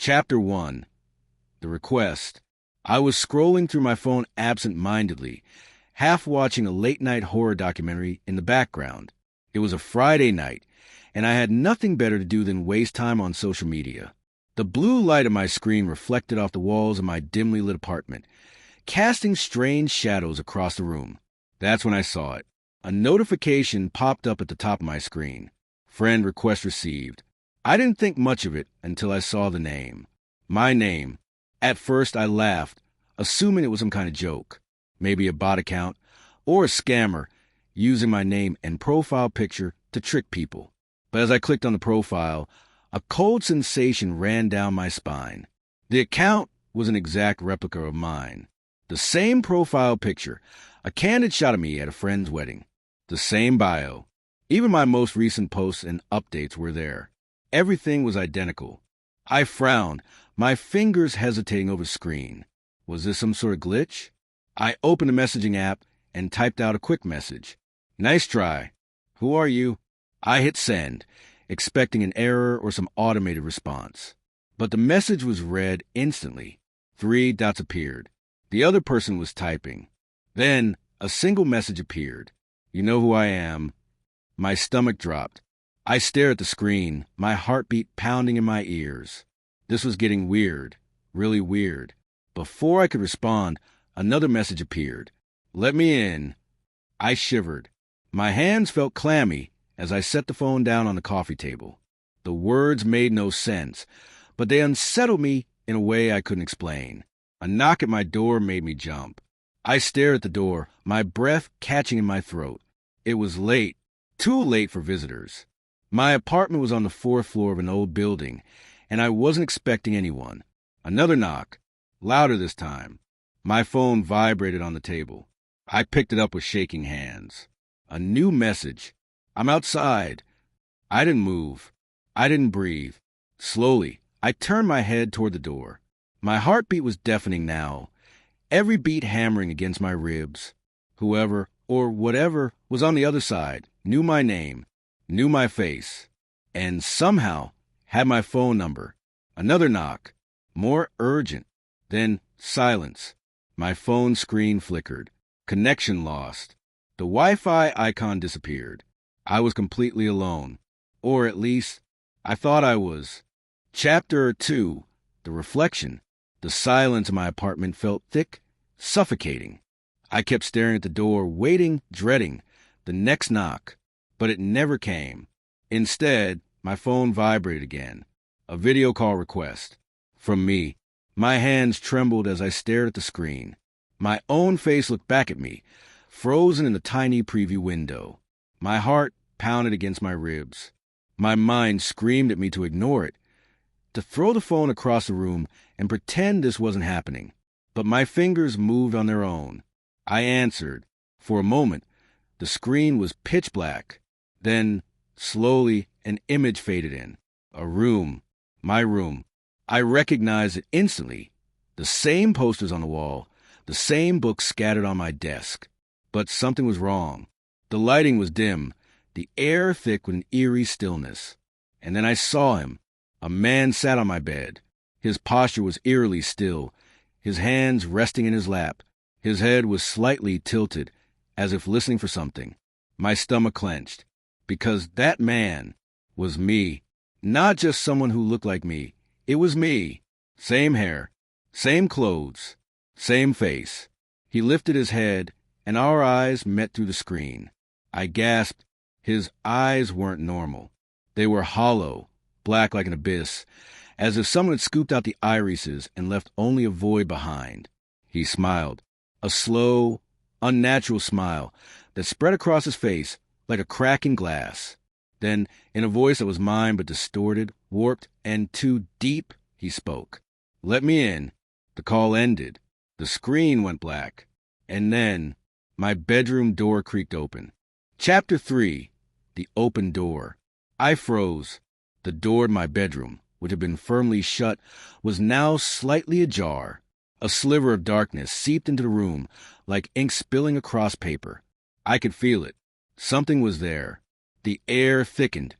Chapter 1. The Request. I was scrolling through my phone absent-mindedly, half watching a late-night horror documentary in the background. It was a Friday night, and I had nothing better to do than waste time on social media. The blue light of my screen reflected off the walls of my dimly lit apartment, casting strange shadows across the room. That's when I saw it. A notification popped up at the top of my screen. Friend request received. I didn't think much of it until I saw the name. My name. At first I laughed, assuming it was some kind of joke. Maybe a bot account, or a scammer, using my name and profile picture to trick people. But as I clicked on the profile, a cold sensation ran down my spine. The account was an exact replica of mine. The same profile picture, a candid shot of me at a friend's wedding. The same bio. Even my most recent posts and updates were there. Everything was identical. I frowned, my fingers hesitating over the screen. Was this some sort of glitch? I opened the messaging app and typed out a quick message. Nice try. Who are you? I hit send, expecting an error or some automated response. But the message was read instantly. 3 dots appeared. The other person was typing. Then a single message appeared. You know who I am. My stomach dropped. I stared at the screen, my heartbeat pounding in my ears. This was getting weird, really weird. Before I could respond, another message appeared. Let me in. I shivered. My hands felt clammy as I set the phone down on the coffee table. The words made no sense, but they unsettled me in a way I couldn't explain. A knock at my door made me jump. I stared at the door, my breath catching in my throat. It was late, too late for visitors. My apartment was on the 4th floor of an old building, and I wasn't expecting anyone. Another knock, louder this time. My phone vibrated on the table. I picked it up with shaking hands. A new message. I'm outside. I didn't move. I didn't breathe. Slowly, I turned my head toward the door. My heartbeat was deafening now, every beat hammering against my ribs. Whoever, or whatever, was on the other side, knew my name, knew my face, and somehow had my phone number. Another knock, more urgent. Then silence. My phone screen flickered. Connection lost. The Wi-Fi icon disappeared. I was completely alone. Or at least, I thought I was. Chapter 2. The Reflection. The silence in my apartment felt thick, suffocating. I kept staring at the door, waiting, dreading the next knock. But it never came. Instead, my phone vibrated again. A video call request. From me. My hands trembled as I stared at the screen. My own face looked back at me, frozen in the tiny preview window. My heart pounded against my ribs. My mind screamed at me to ignore it, to throw the phone across the room and pretend this wasn't happening. But my fingers moved on their own. I answered. For a moment, the screen was pitch black. Then, slowly, an image faded in. A room. My room. I recognized it instantly. The same posters on the wall, the same books scattered on my desk. But something was wrong. The lighting was dim, the air thick with an eerie stillness. And then I saw him. A man sat on my bed. His posture was eerily still, his hands resting in his lap. His head was slightly tilted, as if listening for something. My stomach clenched. Because that man was me. Not just someone who looked like me. It was me. Same hair, same clothes, same face. He lifted his head, and our eyes met through the screen. I gasped. His eyes weren't normal. They were hollow, black like an abyss, as if someone had scooped out the irises and left only a void behind. He smiled. A slow, unnatural smile that spread across his face like a crack in glass. Then, in a voice that was mine but distorted, warped, and too deep, he spoke. Let me in. The call ended. The screen went black. And then, my bedroom door creaked open. Chapter 3. The Open Door. I froze. The door of my bedroom, which had been firmly shut, was now slightly ajar. A sliver of darkness seeped into the room like ink spilling across paper. I could feel it. Something was there. The air thickened,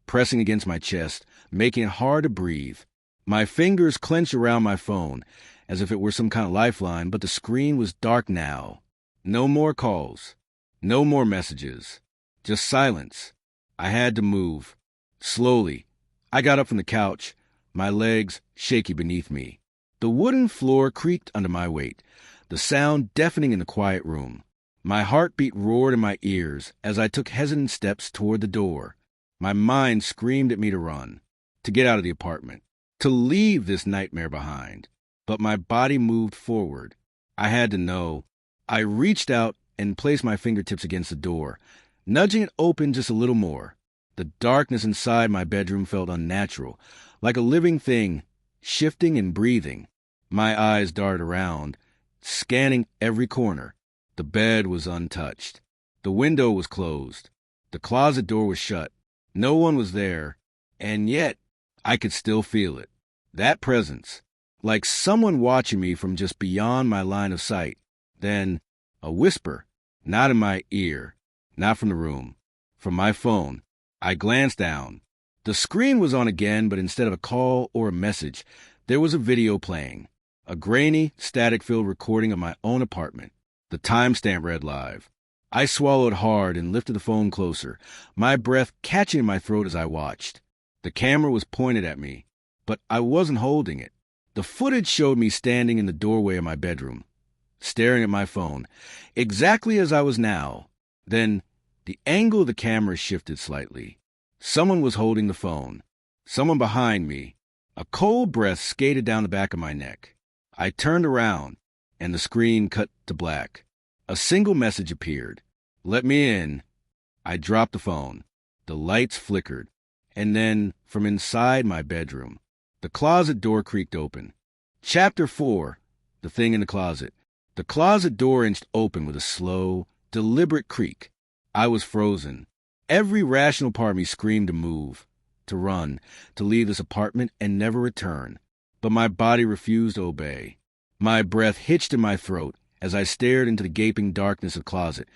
pressing against my chest, making it hard to breathe. My fingers clenched around my phone, as if it were some kind of lifeline, but the screen was dark now. No more calls. No more messages. Just silence. I had to move. Slowly, I got up from the couch, my legs shaky beneath me. The wooden floor creaked under my weight, the sound deafening in the quiet room. My heartbeat roared in my ears as I took hesitant steps toward the door. My mind screamed at me to run, to get out of the apartment, to leave this nightmare behind. But my body moved forward. I had to know. I reached out and placed my fingertips against the door, nudging it open just a little more. The darkness inside my bedroom felt unnatural, like a living thing, shifting and breathing. My eyes darted around, scanning every corner. The bed was untouched. The window was closed. The closet door was shut. No one was there, and yet I could still feel it. That presence, like someone watching me from just beyond my line of sight. Then a whisper, not in my ear, not from the room, from my phone. I glanced down. The screen was on again, but instead of a call or a message, there was a video playing. A grainy, static-filled recording of my own apartment. The timestamp read live. I swallowed hard and lifted the phone closer, my breath catching in my throat as I watched. The camera was pointed at me, but I wasn't holding it. The footage showed me standing in the doorway of my bedroom, staring at my phone, exactly as I was now. Then the angle of the camera shifted slightly. Someone was holding the phone. Someone behind me. A cold breath skated down the back of my neck. I turned around, and the screen cut to black. A single message appeared. Let me in. I dropped the phone. The lights flickered. And then, from inside my bedroom, the closet door creaked open. Chapter 4. The Thing in the Closet. The closet door inched open with a slow, deliberate creak. I was frozen. Every rational part of me screamed to move, to run, to leave this apartment and never return. But my body refused to obey. My breath hitched in my throat as I stared into the gaping darkness of the closet,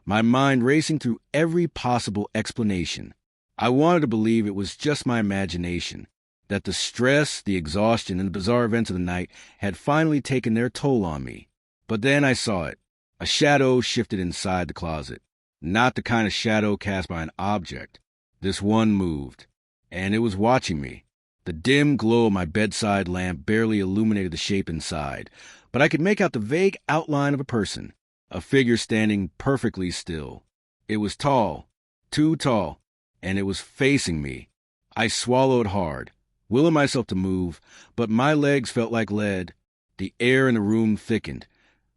my mind racing through every possible explanation. I wanted to believe it was just my imagination, that the stress, the exhaustion, and the bizarre events of the night had finally taken their toll on me. But then I saw it. A shadow shifted inside the closet. Not the kind of shadow cast by an object. This one moved, and it was watching me. The dim glow of my bedside lamp barely illuminated the shape inside, but I could make out the vague outline of a person, a figure standing perfectly still. It was tall, too tall, and it was facing me. I swallowed hard, willing myself to move, but my legs felt like lead. The air in the room thickened,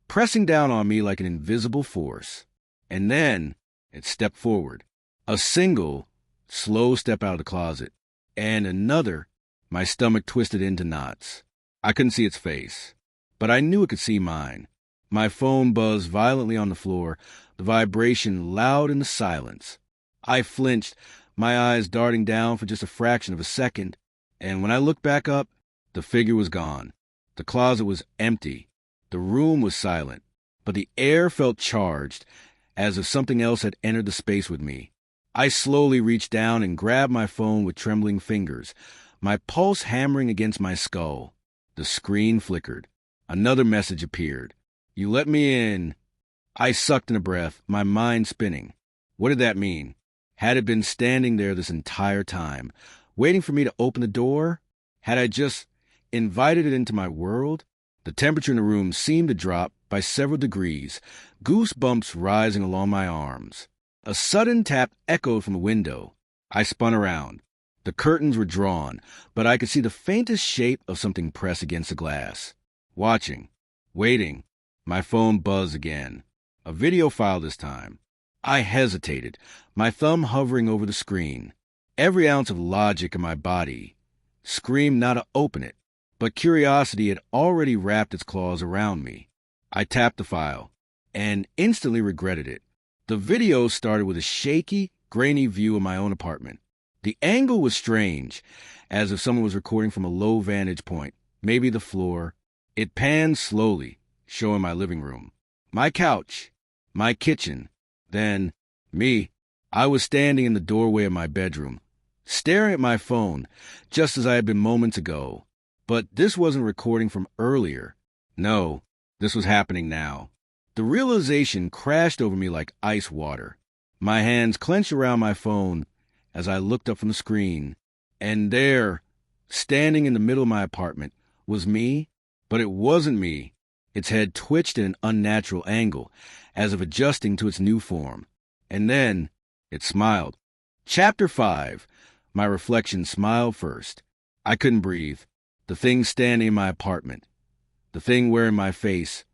pressing down on me like an invisible force. And then it stepped forward. A single, slow step out of the closet, and another. My stomach twisted into knots. I couldn't see its face, but I knew it could see mine. My phone buzzed violently on the floor, the vibration loud in the silence. I flinched, my eyes darting down for just a fraction of a second, and when I looked back up, the figure was gone. The closet was empty. The room was silent, but the air felt charged, as if something else had entered the space with me. I slowly reached down and grabbed my phone with trembling fingers, my pulse hammering against my skull. The screen flickered. Another message appeared. You let me in. I sucked in a breath, my mind spinning. What did that mean? Had it been standing there this entire time, waiting for me to open the door? Had I just invited it into my world? The temperature in the room seemed to drop by several degrees, goosebumps rising along my arms. A sudden tap echoed from the window. I spun around. The curtains were drawn, but I could see the faintest shape of something press against the glass. Watching. Waiting. My phone buzzed again. A video file this time. I hesitated, my thumb hovering over the screen. Every ounce of logic in my body screamed not to open it, but curiosity had already wrapped its claws around me. I tapped the file, and instantly regretted it. The video started with a shaky, grainy view of my own apartment. The angle was strange, as if someone was recording from a low vantage point, maybe the floor. It panned slowly, showing my living room, my couch, my kitchen, then me. I was standing in the doorway of my bedroom, staring at my phone, just as I had been moments ago. But this wasn't recording from earlier. No, this was happening now. The realization crashed over me like ice water. My hands clenched around my phone as I looked up from the screen. And there, standing in the middle of my apartment, was me, but it wasn't me. Its head twitched at an unnatural angle, as if adjusting to its new form. And then, it smiled. Chapter 5. My reflection smiled first. I couldn't breathe. The thing standing in my apartment, the thing wearing my face,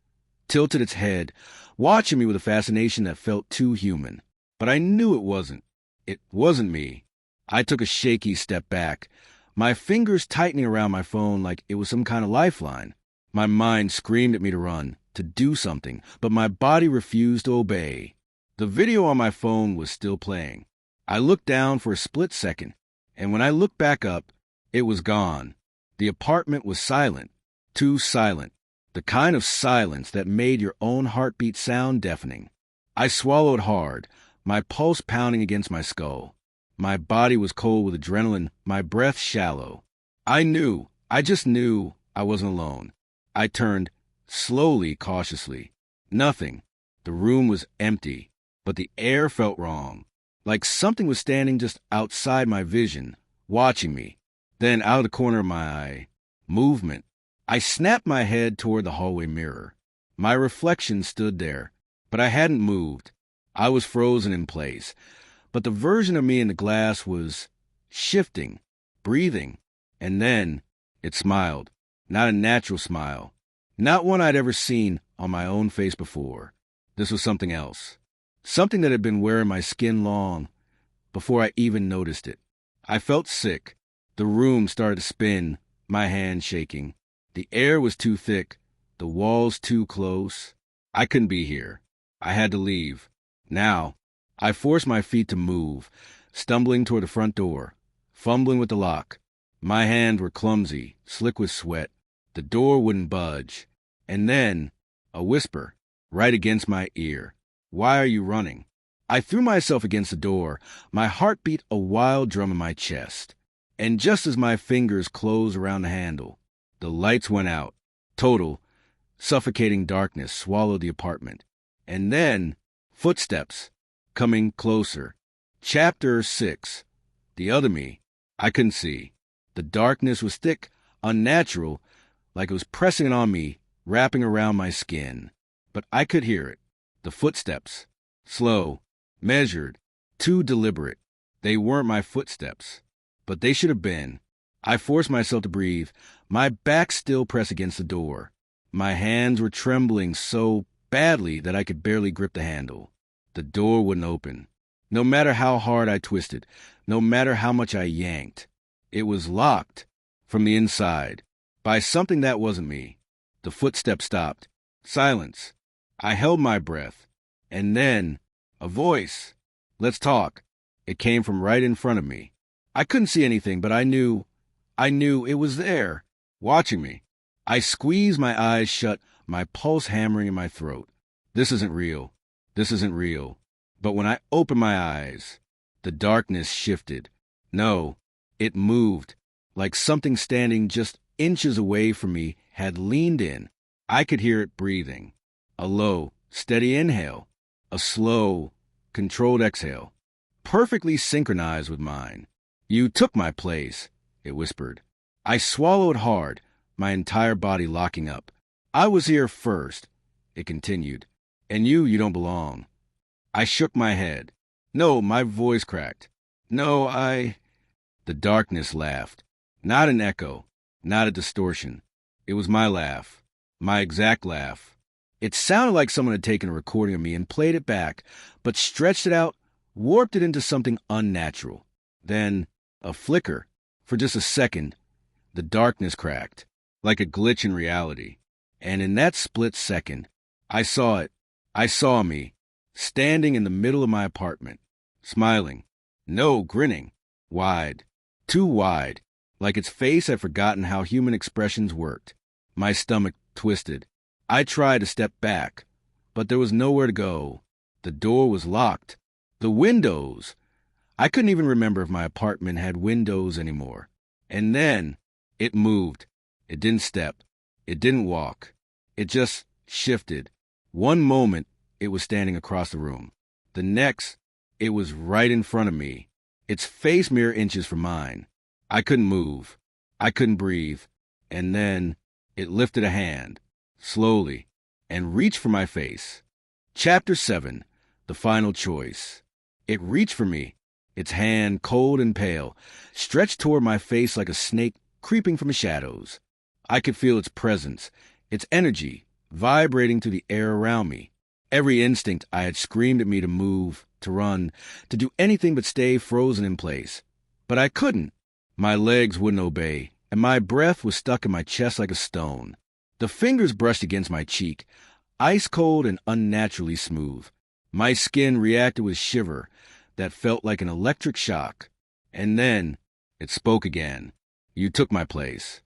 tilted its head, watching me with a fascination that felt too human. But I knew it wasn't. It wasn't me. I took a shaky step back, my fingers tightening around my phone like it was some kind of lifeline. My mind screamed at me to run, to do something, but my body refused to obey. The video on my phone was still playing. I looked down for a split second, and when I looked back up, it was gone. The apartment was silent, too silent, the kind of silence that made your own heartbeat sound deafening. I swallowed hard, my pulse pounding against my skull. My body was cold with adrenaline, my breath shallow. I just knew I wasn't alone. I turned, slowly, cautiously. Nothing. The room was empty, but the air felt wrong, like something was standing just outside my vision, watching me. Then, out of the corner of my eye, movement. I snapped my head toward the hallway mirror. My reflection stood there, but I hadn't moved. I was frozen in place, but the version of me in the glass was shifting, breathing, and then it smiled. Not a natural smile. Not one I'd ever seen on my own face before. This was something else. Something that had been wearing my skin long before I even noticed it. I felt sick. The room started to spin, my hand shaking. The air was too thick, the walls too close. I couldn't be here. I had to leave. Now, I forced my feet to move, stumbling toward the front door, fumbling with the lock. My hands were clumsy, slick with sweat. The door wouldn't budge. And then, a whisper, right against my ear. "Why are you running?" I threw myself against the door, my heart beat a wild drum in my chest. And just as my fingers closed around the handle, the lights went out. Total, suffocating darkness swallowed the apartment. And then, footsteps, coming closer. Chapter 6. The other me. I couldn't see. The darkness was thick, unnatural, like it was pressing on me, wrapping around my skin. But I could hear it. The footsteps. Slow, measured, too deliberate. They weren't my footsteps, but they should have been. I forced myself to breathe, my back still pressed against the door. My hands were trembling so badly that I could barely grip the handle. The door wouldn't open. No matter how hard I twisted, no matter how much I yanked, it was locked from the inside by something that wasn't me. The footsteps stopped. Silence. I held my breath. And then, a voice. "Let's talk." It came from right in front of me. I couldn't see anything, but I knew it was there, watching me. I squeezed my eyes shut, my pulse hammering in my throat. This isn't real. This isn't real. But when I opened my eyes, the darkness shifted. No, it moved, like something standing just inches away from me had leaned in. I could hear it breathing. A low, steady inhale. A slow, controlled exhale. Perfectly synchronized with mine. "You took my place," it whispered. I swallowed hard, my entire body locking up. "I was here first," it continued. "And you don't belong." I shook my head. "No," my voice cracked. "No, The darkness laughed. Not an echo, not a distortion. It was my laugh. My exact laugh. It sounded like someone had taken a recording of me and played it back, but stretched it out, warped it into something unnatural. Then, a flicker. For just a second, the darkness cracked, like a glitch in reality. And in that split second, I saw it. I saw me, standing in the middle of my apartment, smiling. No, grinning. Wide. Too wide. Like its face had forgotten how human expressions worked. My stomach twisted. I tried to step back, but there was nowhere to go. The door was locked. The windows. I couldn't even remember if my apartment had windows anymore. And then it moved. It didn't step. It didn't walk. It just shifted. One moment, it was standing across the room. The next, it was right in front of me. Its face mere inches from mine. I couldn't move. I couldn't breathe. And then it lifted a hand, slowly, and reached for my face. Chapter 7, The Final Choice. It reached for me, its hand, cold and pale, stretched toward my face like a snake creeping from the shadows. I could feel its presence, its energy, vibrating through the air around me. Every instinct I had screamed at me to move, to run, to do anything but stay frozen in place. But I couldn't. My legs wouldn't obey, and my breath was stuck in my chest like a stone. The fingers brushed against my cheek, ice cold and unnaturally smooth. My skin reacted with a shiver that felt like an electric shock. And then it spoke again. You took my place.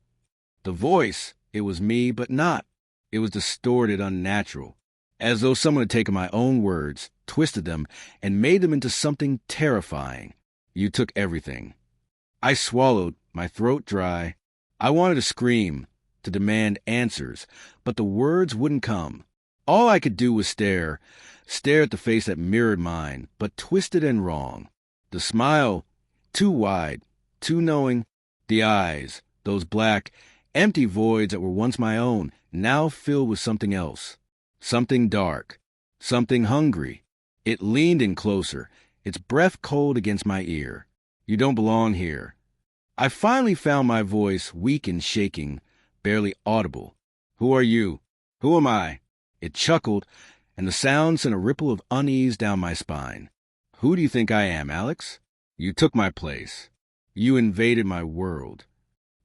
The voice, it was me, but not. It was distorted, unnatural, as though someone had taken my own words, twisted them, and made them into something terrifying. You took everything. I swallowed, my throat dry. I wanted to scream, to demand answers, but the words wouldn't come. All I could do was stare at the face that mirrored mine, but twisted and wrong. The smile, too wide, too knowing. The eyes, those black, empty voids that were once my own, now filled with something else. Something dark, something hungry. It leaned in closer, its breath cold against my ear. You don't belong here. I finally found my voice weak and shaking, barely audible. Who are you? Who am I? It chuckled, and the sound sent a ripple of unease down my spine. Who do you think I am, Alex? You took my place. You invaded my world.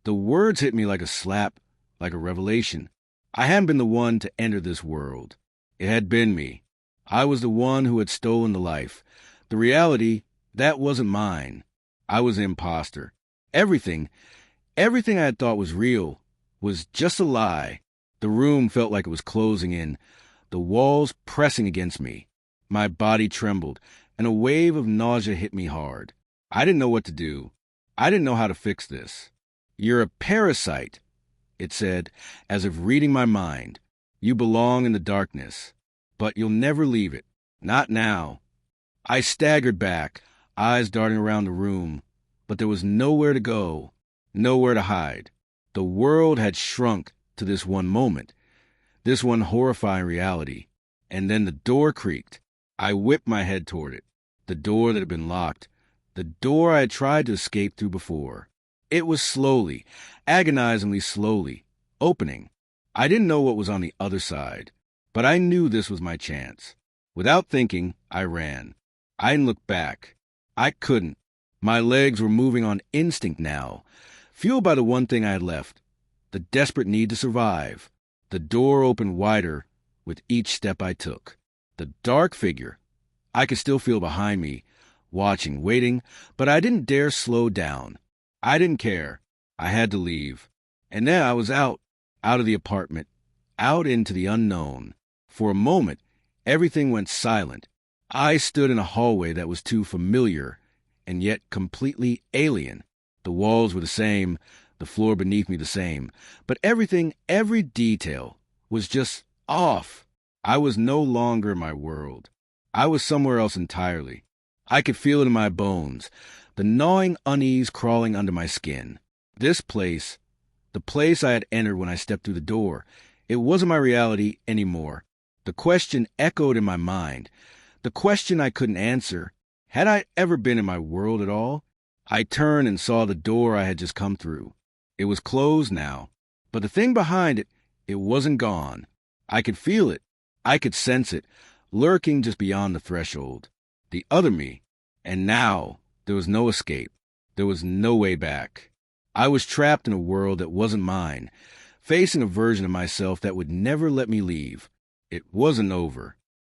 The words hit me like a slap, like a revelation. I hadn't been the one to enter this world. It had been me. I was the one who had stolen the life. The reality, that wasn't mine. I was the imposter. Everything I had thought was real, was just a lie. The room felt like it was closing in, the walls pressing against me. My body trembled, and a wave of nausea hit me hard. I didn't know what to do. I didn't know how to fix this. You're a parasite, it said, as if reading my mind. You belong in the darkness, but you'll never leave it. Not now. I staggered back, eyes darting around the room, but there was nowhere to go, nowhere to hide. The world had shrunk to this one moment, this one horrifying reality. And then the door creaked. I whipped my head toward it, the door that had been locked, the door I had tried to escape through before. It was slowly, agonizingly slowly, opening. I didn't know what was on the other side, but I knew this was my chance. Without thinking, I ran. I didn't look back. I couldn't. My legs were moving on instinct now, fueled by the one thing I had left, the desperate need to survive. The door opened wider with each step I took. The dark figure, I could still feel behind me, watching, waiting, but I didn't dare slow down. I didn't care. I had to leave. And then I was out of the apartment, out into the unknown. For a moment, everything went silent. I stood in a hallway that was too familiar and yet completely alien. The walls were the same, the floor beneath me the same, but everything, every detail, was just off. I was no longer in my world. I was somewhere else entirely. I could feel it in my bones, the gnawing unease crawling under my skin. This place, the place I had entered when I stepped through the door, it wasn't my reality anymore. The question echoed in my mind, the question I couldn't answer. Had I ever been in my world at all? I turned and saw the door I had just come through. It was closed now, but the thing behind it, it wasn't gone. I could feel it. I could sense it, lurking just beyond the threshold. The other me. And now, there was no escape. There was no way back. I was trapped in a world that wasn't mine, facing a version of myself that would never let me leave. It wasn't over.